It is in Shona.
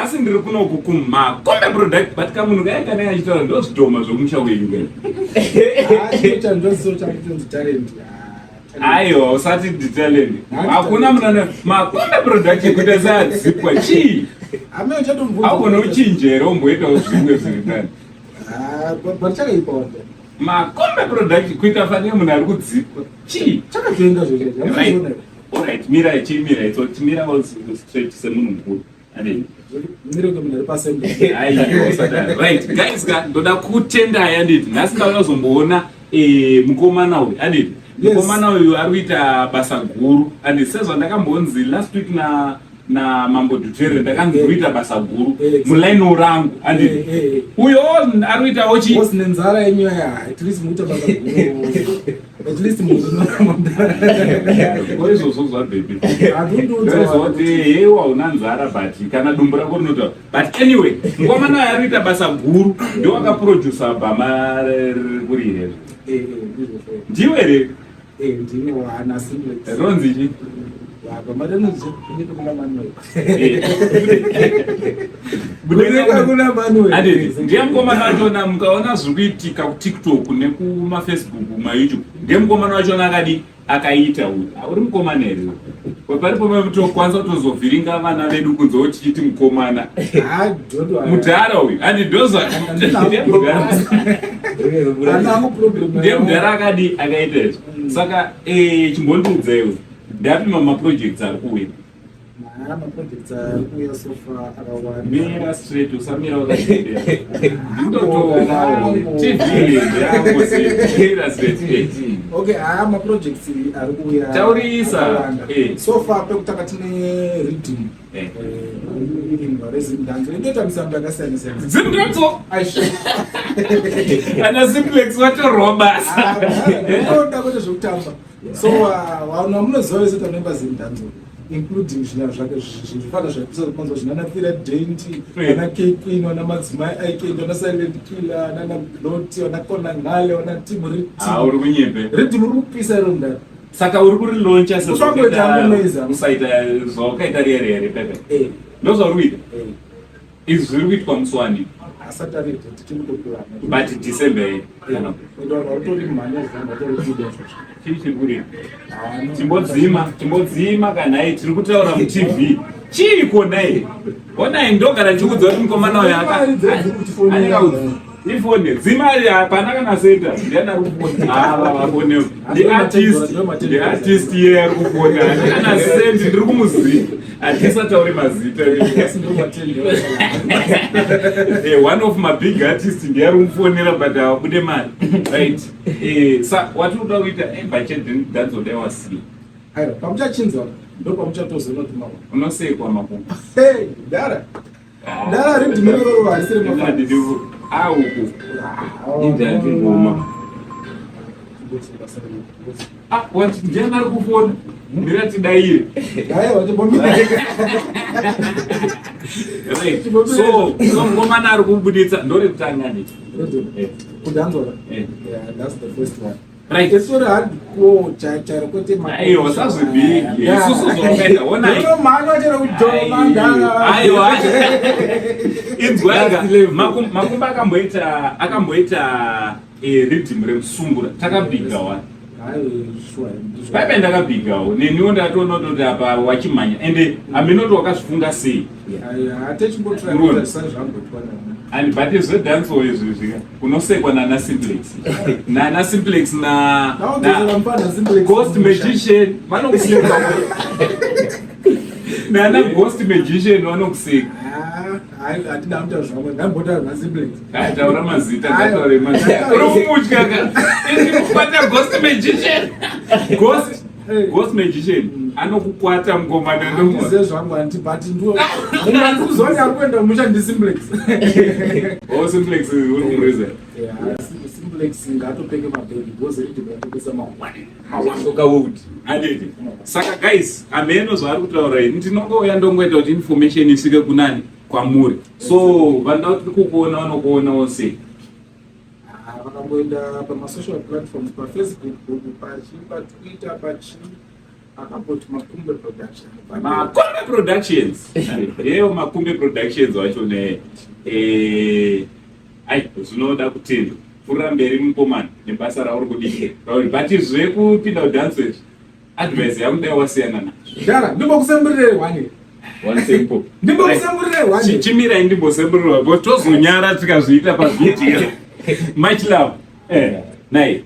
nhasi ndiri kunoku kumakombe product but kamunhu kaya kana achitaura ndozvidhoma zvomusha wenyu aiwa usati nditalent hakuna munana makombe product ekuita seadzipwa chii augona uchinjera umboitawo zvimwe zviritani makombe product kuita fanire munhu ari kudzipwa chii alright mirai chimirai timirawo straight semunhu mukuru right guys ndoda kutendai anditi nhasi ndaunazomboona mukomana uyu anditi mukomana uyu ari kuita basa guru anditi sezvandakambonzi last week na mambo dutere ndakanzi kuita basa guru mulaini rangu anditi uyo ari kuitawo nenzara yenyu at least muita basa guru at least izvozvo zvabhebi zoti yewa una nzara but kana dumbu rako rinota but anyway mukomana uyu ari kuita basa guru ndio akaprodusa bhama kuri here ndiwe here ronzi chi ndiye mukomana wachona mukaona zviri kuitika kutiktok nekumafacebook mayoutube ndiye mukomana wachona akadi akaita uyu uri mukomana here paripo tokwanisa kutozovhiringa vana vedu kunzoo tichiti mukomana mudhara uyu ndiye mudhara akadi akaita izvo saka chimbondiudzaiwo ndapima maprojects ari kuuya mira straight usamira wakatendera maprojects ari kuuya taurisa so far pekutanga tine reading rezimdanzo indoita misambo yakasiyana siyana zimdanzo ana simplex watorwa basa ndoda kwete zvekutamba so munoziva vese tanoimba zimdanzo including zvinhu zvake zvifana zvaipisakonzwa zvinana fira denti ana kequeen wana madzimai aikend wana silent killer nana gloti wana kona ngale wana team uri kunyembe redim uri kupisa iro ndaro saka uri kuriloncha seusaita zvawakaita rierere pepe ndozvauri kuita izvi zviri kuitwa musi wani but December chii chikuri timbodzima kanai tiri kutaura mutv chii konai onai ndogara chikudza kuti mukomana uyu ifone dzima hapana kana senta ndiana ari kufona vafonewo ndiartist iye ari kufona kana sendi ndiri kumuziva hatisatauri mazita one of my big artist ndiye ari kumufonera but hawabude mari right sa watiri kuda kuita bachedhanzo wasiya pamuchachinzwa ndopamuchatozona kuti unosekwa makumba dara rindimerero harisiri auku indatingoma ndiani ari kufona ndiratidaire so mukomana ari kubuditsa ndore kutanga nditi kudhanzora that's the first one right esori hardcore chachara kwete aiwa sazvibhigi isusu zvakaita onai mano chero kujoma ndanga aiwa inzwaga makumba akamboita rhythm remusumbura takabhiga wani paipe ndakabhigawo neniwo ndatoona kuti apa wachimhanya ende aminoti wakazvifunga sei and but zvedhancewo izvi zvika kunosekwa nana simplex na ghost magician vanokuseka nana ghost magician vanokuseka taura mazita uri kumutyaka kubata ghost magician ghost magician anokukwata mukomana ndomuze zvangu antibati ndo ndikuzoni akuenda musha ndisimplex simplex uri kumureza simplex ngatopenge mabhegi goze riti ngatopesa mawandoka wood adede saka guys ameno zvaari kutaura ini ndinongouya ndongoita kuti information isvike kunani kwamuri so vanoda kuti kukuona vanokuonawo sei vakangoenda pamasocial platforms pafacebook pachi patwitter pachi akapoti Makumbe Production. Makumbe Productions. Yeo Makumbe Productions wacho ne zvinoda kutendwa. Fura mberi mukomana nebasa rauri kudike. But zvekupinda kudance advice yangu dai wasiyana na. Ndara ndimbokusemburire wani. One simple. Ndimbokusemburire wani. Chimira ndimbosemburire but tozonyara tikazviita pavideo. Much love. Nai.